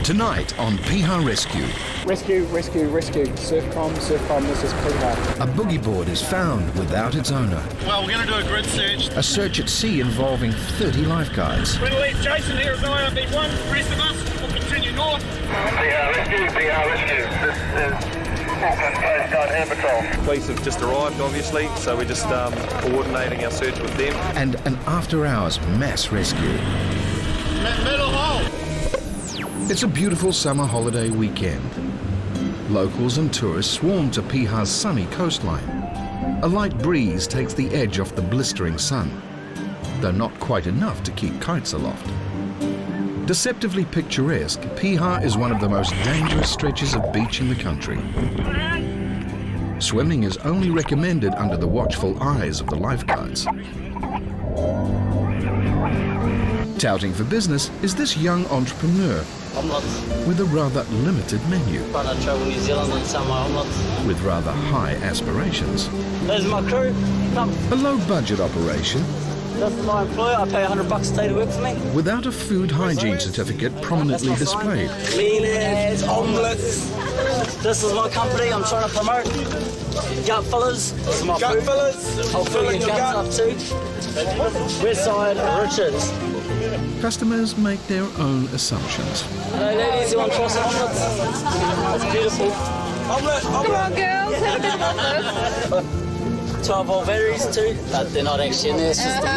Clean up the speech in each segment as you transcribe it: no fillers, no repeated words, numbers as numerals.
Tonight on Piha Rescue. Rescue, rescue, rescue. Surfcom, this is Piha. A boogie board is found without its owner. Well, we're going to do a grid search. A search at sea involving 30 lifeguards. We're going to leave Jason here as IRB1. The rest of us will continue north. Piha Rescue. This is Auckland Coast Guard Air Patrol. Police have just arrived, obviously, so we're just coordinating our search with them. And an after-hours mass rescue. Middle hole. It's a beautiful summer holiday weekend. Locals and tourists swarm to Piha's sunny coastline. A light breeze takes the edge off the blistering sun, though not quite enough to keep kites aloft. Deceptively picturesque, Piha is one of the most dangerous stretches of beach in the country. Swimming is only recommended under the watchful eyes of the lifeguards. Touting for business is this young entrepreneur with a rather limited menu, I travel New Zealand and summer omelets. with rather high aspirations. There's my crew. Come. A low-budget operation This is my employer. I pay $100 a day to work for me. without a food hygiene certificate prominently displayed. Millionaires, omelets. This is my company I'm trying to promote. Gut fillers. This is my gut fillers. I'll fill your guts up too. West side, Richards. Customers make their own assumptions. Hello ladies, you want to try some omelets? It's beautiful. Come on, girls, have a bit of omelets. 12-volt batteries too, but they're not actually in their system.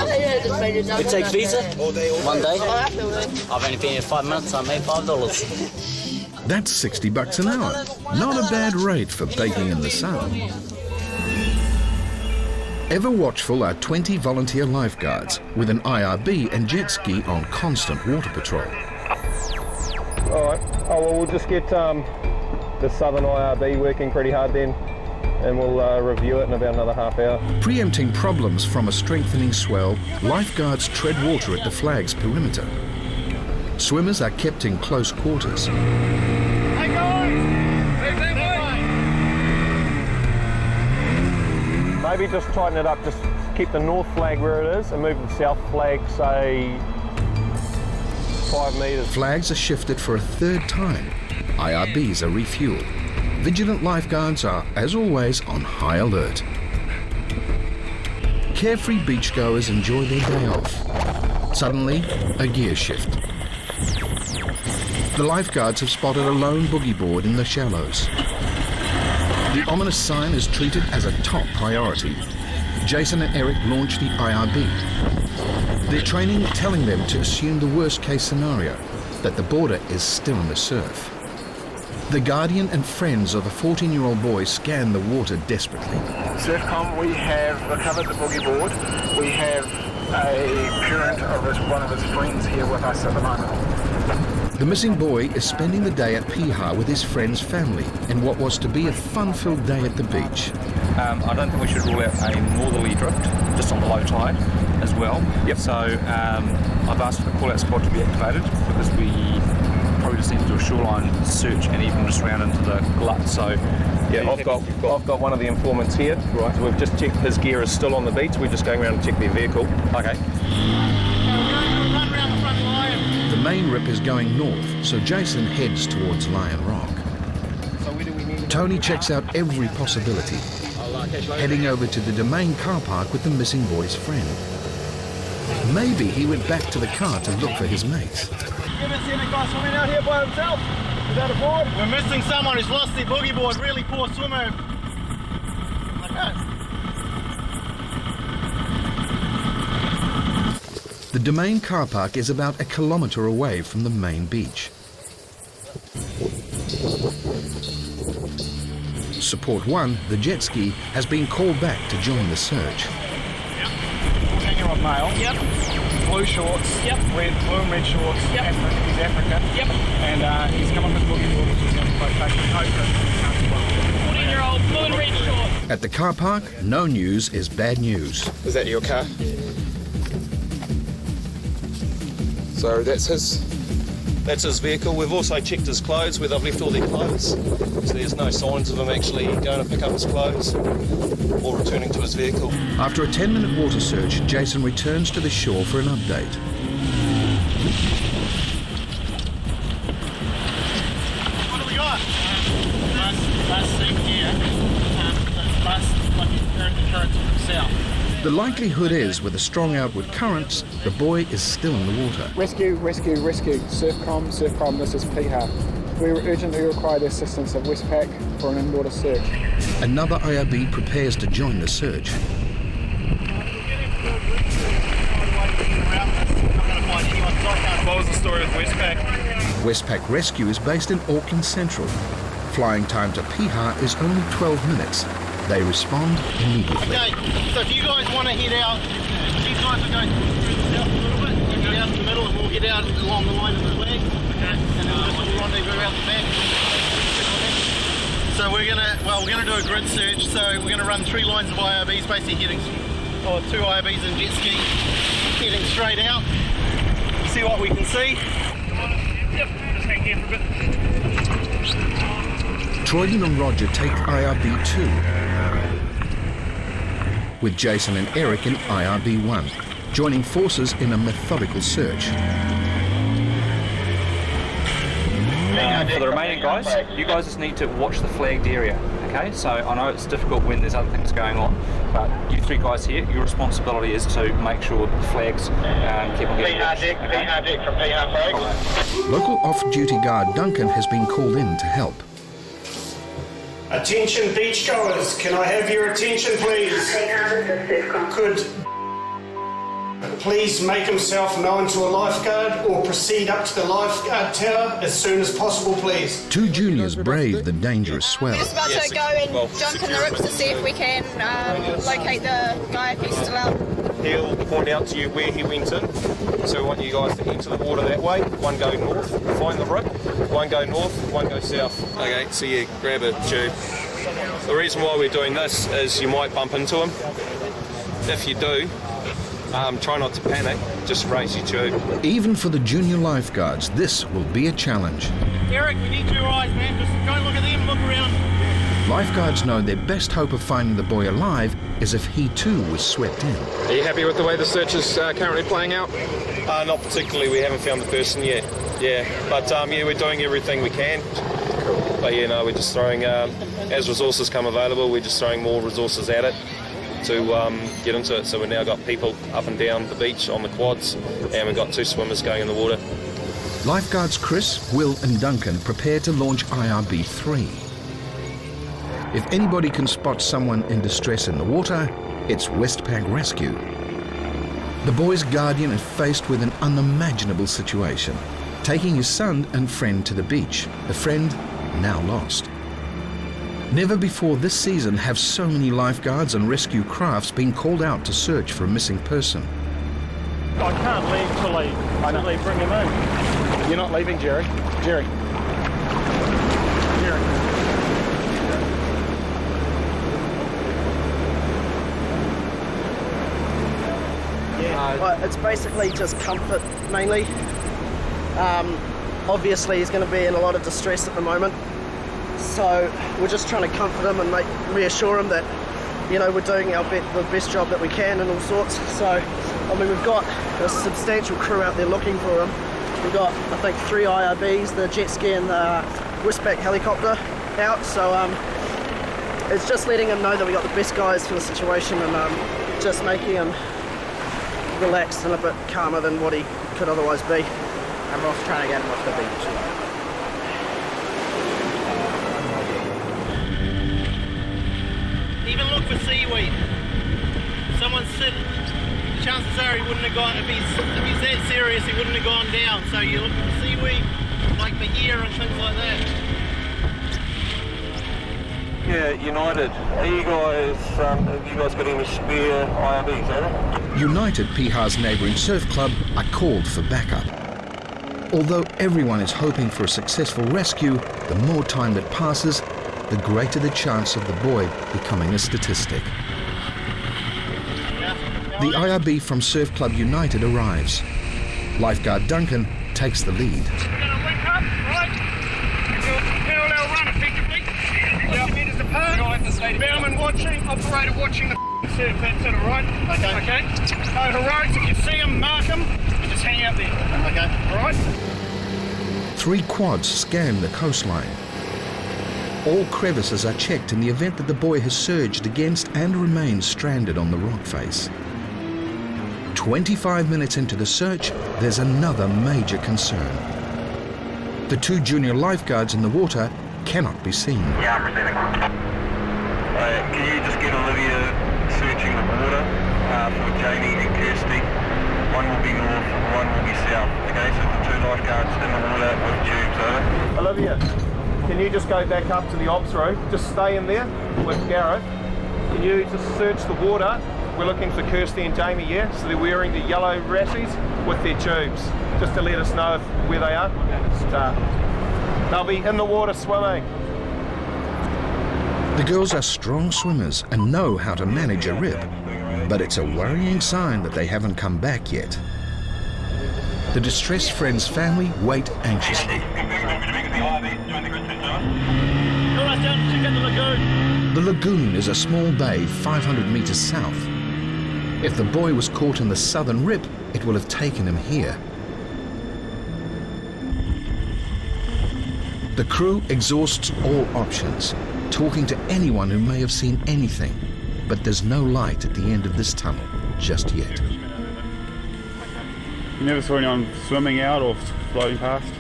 We take Visa, 1 day. I've only been here 5 minutes, I made $5. That's $60 an hour. Not a bad rate for baking in the sun. Ever watchful are 20 volunteer lifeguards with an IRB and jet ski on constant water patrol. All right. Oh, well, we'll just get the Southern IRB working pretty hard then, and we'll review it in about another half hour. Preempting problems from a strengthening swell, lifeguards tread water at the flag's perimeter. Swimmers are kept in close quarters. Hey guys! Maybe just tighten it up, just keep the north flag where it is and move the south flag, say, 5 metres. Flags are shifted for a third time. IRBs are refueled. Vigilant lifeguards are, as always, on high alert. Carefree beachgoers enjoy their day off. Suddenly, a gear shift. The lifeguards have spotted a lone boogie board in the shallows. The ominous sign is treated as a top priority. Jason and Eric launch the IRB. Their training telling them to assume the worst-case scenario, that the boarder is still in the surf. The guardian and friends of the 14-year-old boy scan the water desperately. Surfcom, we have recovered the boogie board. We have a parent of one of his friends here with us at the moment. The missing boy is spending the day at Piha with his friend's family in what was to be a fun-filled day at the beach. I don't think we should rule out a northerly drift, just on the low tide as well. Yep. So I've asked for the call-out squad to be activated because we probably just need to do a shoreline search and even just round into the glut. So Yeah, I've got one of the informants here. Right. So we've just checked his gear is still on the beach. We're just going around to check their vehicle. okay. The main rip is going north, so Jason heads towards Lion Rock. Tony checks out every possibility, heading over to the Domain car park with the missing boy's friend. Maybe he went back to the car to look for his mates. You ever seen a guy swimming out here by himself? Without a board? We're missing someone who's lost their boogie board. Really poor swimmer. Like that. The Domain car park is about a kilometre away from the main beach. Support 1, the jet ski, has been called back to join the search. Yep. 10-year-old male. Yep. Blue shorts. Yep. Blue and red shorts. Yep. He's African. Yep. And he's come up with boogie board, which is going to take the coast. 14-year-old blue and red shorts. At the car park, no news is bad news. Is that your car? So that's his vehicle. We've also checked his clothes, where they've left all their clothes. So there's no signs of him actually going to pick up his clothes or returning to his vehicle. After a 10-minute water search, Jason returns to the shore for an update. the currents from the south. The likelihood is, with the strong outward currents, the boy is still in the water. Rescue, rescue, rescue. Surfcom, this is Piha. We urgently require the assistance of Westpac for an in-water search. Another IRB prepares to join the search. What was the story with Westpac? Westpac Rescue is based in Auckland Central. Flying time to Piha is only 12 minutes. They respond immediately. Okay, so if you guys want to head out, these guys are going through the south a little bit, you get out in the middle and we'll head out along the line of the flag. Okay. And then we'll rendezvous out the back. So we're gonna do a grid search, so we're gonna run 3 lines of IRBs basically heading, 2 IRBs and jet ski heading straight out. See what we can see. Yep, just hang here for a bit. Troyden and Roger take IRB 2, with Jason and Eric in IRB 1, joining forces in a methodical search. For the remaining guys, you guys just need to watch the flagged area, okay? So I know it's difficult when there's other things going on, but you 3 guys here, your responsibility is to make sure the flags keep on getting watched, okay? Local off-duty guard Duncan has been called in to help. Attention beachgoers, can I have your attention please? Could please make himself known to a lifeguard or proceed up to the lifeguard tower as soon as possible, please. 2 juniors brave the dangerous swell. Just about to go and jump in the rips to see if we can locate the guy if he's still out. He'll point out to you where he went in. So we want you guys to enter the water that way. One go north, find the rip. One go north, one go south. Okay, so you grab a tube. The reason why we're doing this is you might bump into him. If you do, try not to panic, just raise your tube. Even for the junior lifeguards, this will be a challenge. Eric, we need your eyes, man. Just go look at them, look around. Lifeguards know their best hope of finding the boy alive is if he too was swept in. Are you happy with the way the search is currently playing out? Not particularly, we haven't found the person yet. Yeah, but yeah, we're doing everything we can. But yeah, no, we're just throwing, as resources come available, we're just throwing more resources at it to get into it. So we've now got people up and down the beach on the quads, and we've got 2 swimmers going in the water. Lifeguards Chris, Will and Duncan prepare to launch IRB 3. If anybody can spot someone in distress in the water, it's Westpac Rescue. The boy's guardian is faced with an unimaginable situation, taking his son and friend to the beach, the friend now lost. Never before this season have so many lifeguards and rescue crafts been called out to search for a missing person. I can't leave till they bring him in. You're not leaving, Jerry. Jerry. Well, it's basically just comfort mainly. Obviously he's going to be in a lot of distress at the moment, so we're just trying to comfort him and reassure him that, you know, we're doing the best job that we can and all sorts. So I mean, we've got a substantial crew out there looking for him. We've got, I think, 3 IRBs, the jet ski and the Westpac helicopter out, so it's just letting him know that we got the best guys for the situation and just making him relaxed and a bit calmer than what he could otherwise be. And we're off trying to get him off the beach. Even look for seaweed. Someone's sitting. The chances are he wouldn't have gone, if he's that serious, he wouldn't have gone down. So you look for seaweed, like the ear and things like that. Yeah, United. Are you guys, have you guys got any spare IRBs, have you? United, Piha's neighbouring surf club, are called for backup. Although everyone is hoping for a successful rescue, the more time that passes, the greater the chance of the boy becoming a statistic. The IRB from Surf Club United arrives. Lifeguard Duncan takes the lead. We're going to link up, right? Parallel run effectively. 50 metres apart. Bowman watching, operator watching the surf. That's it, alright? Okay. No heroics, if you see them, mark them, and just hang out there. Okay. Alright? 3 quads scan the coastline. All crevices are checked in the event that the buoy has surged against and remains stranded on the rock face. 25 minutes into the search, there's another major concern. The 2 junior lifeguards in the water cannot be seen. Yeah, I'm receiving. Can you just get Olivia searching the water for Jamie and Kirsty? One will be north, one will be south. Okay, so the 2 lifeguards in the water with tubes, over. Olivia, can you just go back up to the ops room? Just stay in there with Gareth. Can you just search the water? We're looking for Kirsty and Jamie, yeah? So they're wearing the yellow rassies with their tubes, just to let us know where they are. They'll be in the water swimming. The girls are strong swimmers and know how to manage a rip, but it's a worrying sign that they haven't come back yet. The distressed friend's family wait anxiously. The lagoon is a small bay 500 metres south. If the boy was caught in the southern rip, it will have taken him here. The crew exhausts all options, talking to anyone who may have seen anything, but there's no light at the end of this tunnel just yet. You never saw anyone swimming out or floating past?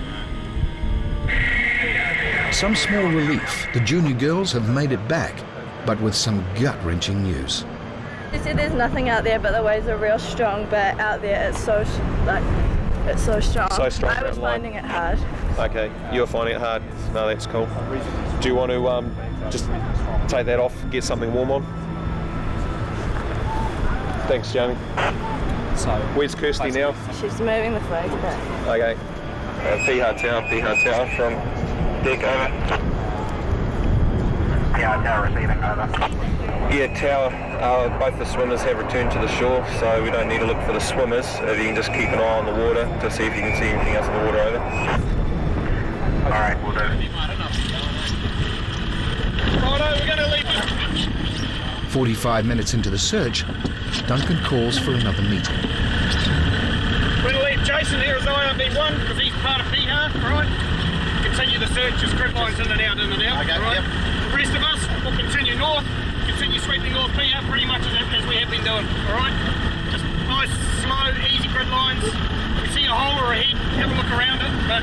Some small relief. The junior girls have made it back, but with some gut-wrenching news. They said there's nothing out there, but the waves are real strong. But out there, it's so strong. So strong. I was finding it hard. Okay, you're finding it hard. No, that's cool. Do you want to just take that off, get something warm on? Thanks, Jamie. So, where's Kirsty now? She's moving the flag back. Okay. Piha Tower from deck, over. Piha Tower receiving, over. Yeah, Tower, both the swimmers have returned to the shore, so we don't need to look for the swimmers. If you can just keep an eye on the water to see if you can see anything else in the water, over. Alright, we'll do. Righto, we're going to leave. 45 minutes into the search, Duncan calls for another meeting. We're going to leave Jason here as IRB1 because he's part of Piha, right? Continue the search, just grid lines in and out, Okay, right? yep. The rest of us will continue north, continue sweeping north Piha pretty much as we have been doing, alright? Just nice, slow, easy grid lines. We see a hole or a head, have a look around it, but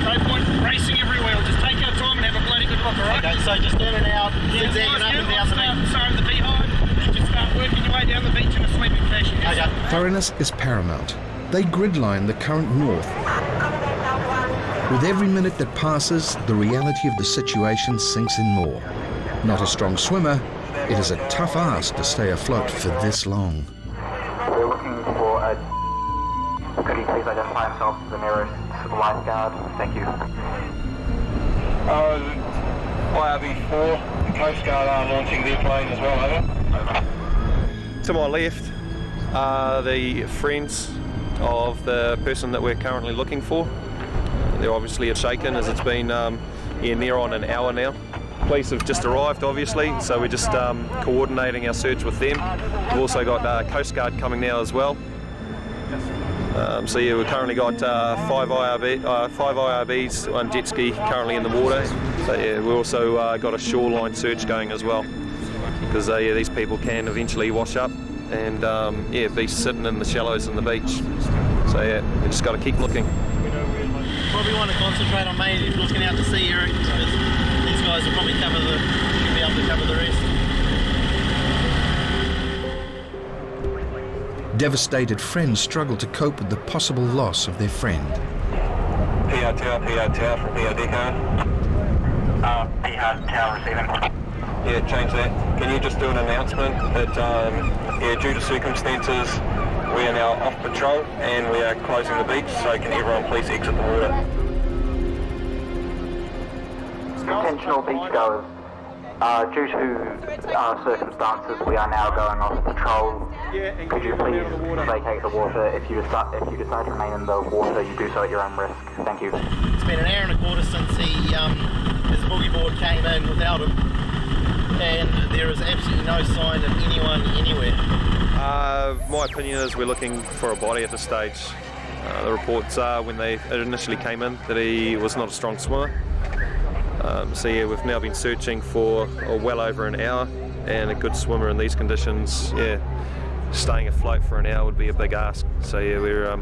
no point racing every wheel. Just take our time and have a bloody good look, alright? Okay, so just in and out, zigzagging up and down the beach. Start the beehive, and just start working your way down the beach in a sweeping fashion. Okay. Thoroughness is paramount. They gridline the current north. With every minute that passes, the reality of the situation sinks in more. Not a strong swimmer, it is a tough ask to stay afloat for this long. We're looking for a... Could he please identify himself as the nearest lifeguard? Thank you. IRB4, the Coast Guard are launching their plane as well, over. To my left are the friends of the person that we're currently looking for. They're obviously shaken as it's been near on an hour now. Police have just arrived, obviously, so we're just coordinating our search with them. We've also got Coast Guard coming now as well. So yeah, we've currently got 5 IRBs, 1 jet ski currently in the water. So yeah, we also got a shoreline search going as well, because yeah, these people can eventually wash up and yeah, be sitting in the shallows on the beach. So yeah, we just got to keep looking. Probably want to concentrate on maybe looking out to sea, Eric, because these guys will probably should be able to cover the rest. Devastated friends struggle to cope with the possible loss of their friend. Piha Tower from Piha Deco. Piha Tower receiving. Yeah, change that. Can you just do an announcement that, yeah, due to circumstances, we are now off patrol and we are closing the beach, so can everyone please exit the water? Intentional beachgoers. Due to circumstances, we are now going off patrol. Could you please vacate the water? If you decide to remain in the water, you do so at your own risk. Thank you. It's been an hour and a quarter since his boogie board came in without him, and there is absolutely no sign of anyone anywhere. My opinion is we're looking for a body at this stage. The reports are when they initially came in that he was not a strong swimmer. So yeah, we've now been searching for well over an hour, and a good swimmer in these conditions, yeah, staying afloat for an hour would be a big ask. So yeah, we're,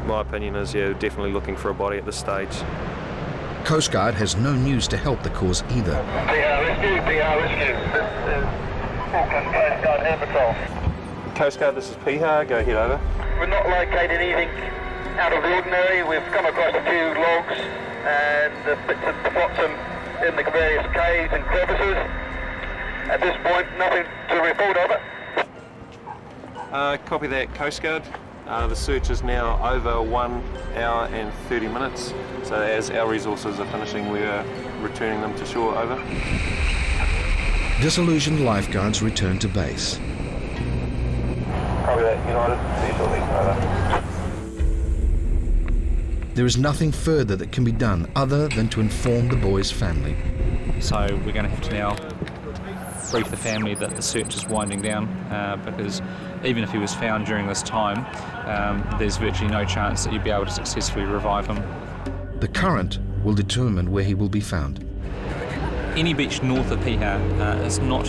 my opinion is, yeah, definitely looking for a body at this stage. Coast Guard has no news to help the cause either. Piha Rescue, Piha Rescue. This is Auckland Coast Guard Air Patrol. Coast Guard, this is Piha. Go ahead, over. We've not located anything out of the ordinary. We've come across a few logs and bits at the bottom in the various caves and crevices. At this point, nothing to report of it. Copy that, Coast Guard. The search is now over 1 hour and 30 minutes. So as our resources are finishing, we are returning them to shore, over. Disillusioned lifeguards return to base. Copy that, United. See you shortly, over. There is nothing further that can be done other than to inform the boy's family. So we're going to have to now brief the family that the search is winding down, because even if he was found during this time, there's virtually no chance that you'd be able to successfully revive him. The current will determine where he will be found. Any beach north of Piha is not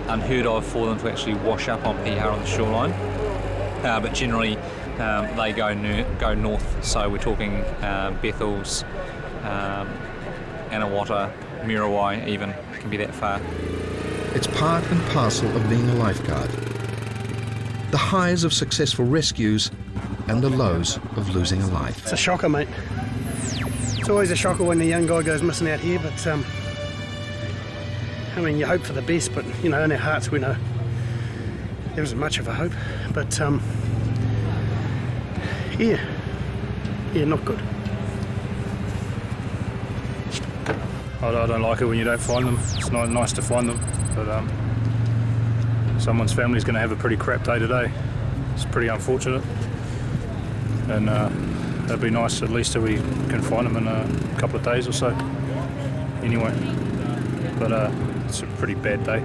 unheard of for them to actually wash up on Piha on the shoreline, but generally they go north, so we're talking Bethel's, Anawata, Muriwai even, can be that far. It's part and parcel of being a lifeguard. The highs of successful rescues and the lows of losing a life. It's a shocker, mate. It's always a shocker when a young guy goes missing out here, but I mean, you hope for the best, but you know, in our hearts we know there isn't much of a hope. But yeah, not good. I don't like it when you don't find them. It's not nice to find them, but someone's family's going to have a pretty crap day today. It's pretty unfortunate, and it'd be nice at least if we can find them in a couple of days or so. Anyway, but it's a pretty bad day.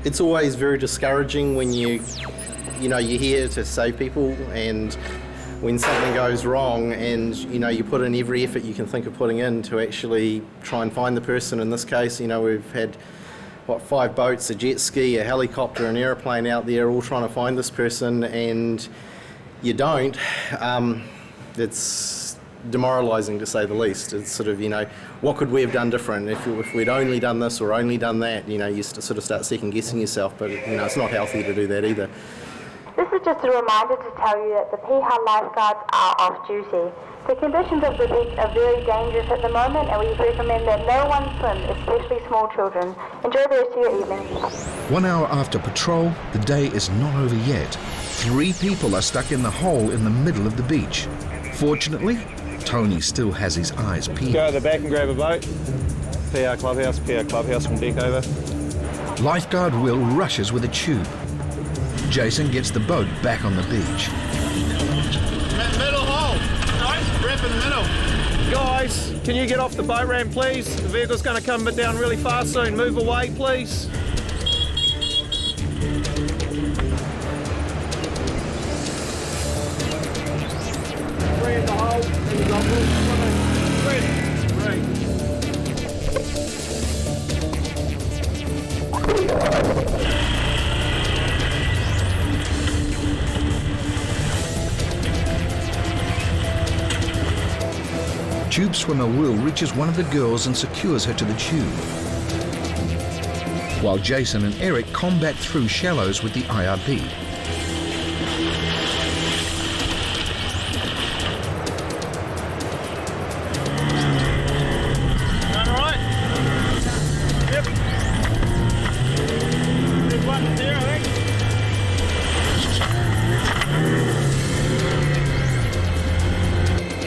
It's always very discouraging when you're here to save people, and when something goes wrong and you put in every effort you can think of putting in to actually try and find the person. In this case, we've had 5 boats, a jet ski, a helicopter, an aeroplane out there all trying to find this person, and you don't. It's demoralising to say the least. It's sort of, what could we have done different? If we'd only done this or only done that, you sort of start second guessing yourself, but it's not healthy to do that either. This is just a reminder to tell you that the Piha lifeguards are off duty. The conditions of the beach are very dangerous at the moment, and we recommend that no one swim, especially small children. Enjoy the rest of your evening. 1 hour after patrol, the day is not over yet. 3 people are stuck in the hole in the middle of the beach. Fortunately, Tony still has his eyes peeled. Go to the back and grab a boat. Piha Clubhouse from deck over. Lifeguard Will rushes with a tube. Jason gets the boat back on the beach. Middle hole. Nice, rip in the middle. Guys, can you get off the boat ramp, please? The vehicle's going to come down really fast soon. Move away, please. Three in the hole. Tube swimmer Will reaches one of the girls and secures her to the tube, while Jason and Eric combat through shallows with the IRB.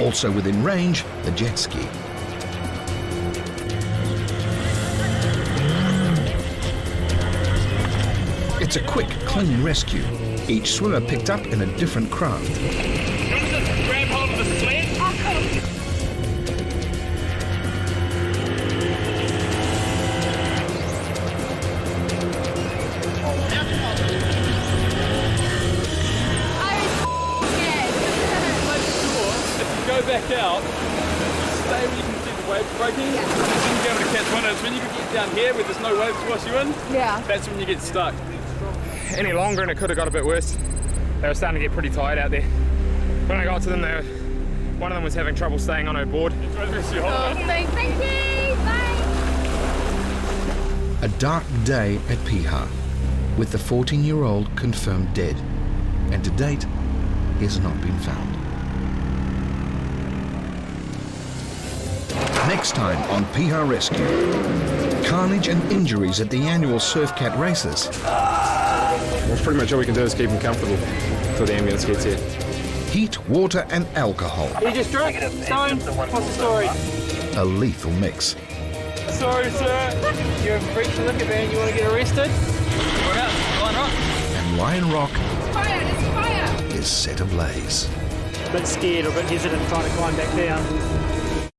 Also within range, the jet ski. It's a quick, clean rescue. Each swimmer picked up in a different craft. Grab hold of the sled. when you get down here where there's no waves to wash you in, that's when you get stuck. Any longer and it could have got a bit worse. They were starting to get pretty tired out there. When I got to them, one of them was having trouble staying on her board. Thank you. Bye. A dark day at Piha, with the 14-year-old confirmed dead, and to date, he has not been found. Next time on Piha Rescue, carnage and injuries at the annual Surf Cat races. Well, pretty much all we can do is keep them comfortable until the ambulance gets here. Heat, water and alcohol. You just drunk? Stone? What's the story? A lethal mix. Sorry, sir. You're a freak to look at, man. You want to get arrested? What else? Lion Rock? And Lion Rock Fire! It's fire! is set ablaze. A bit scared or a bit hesitant trying to climb back down.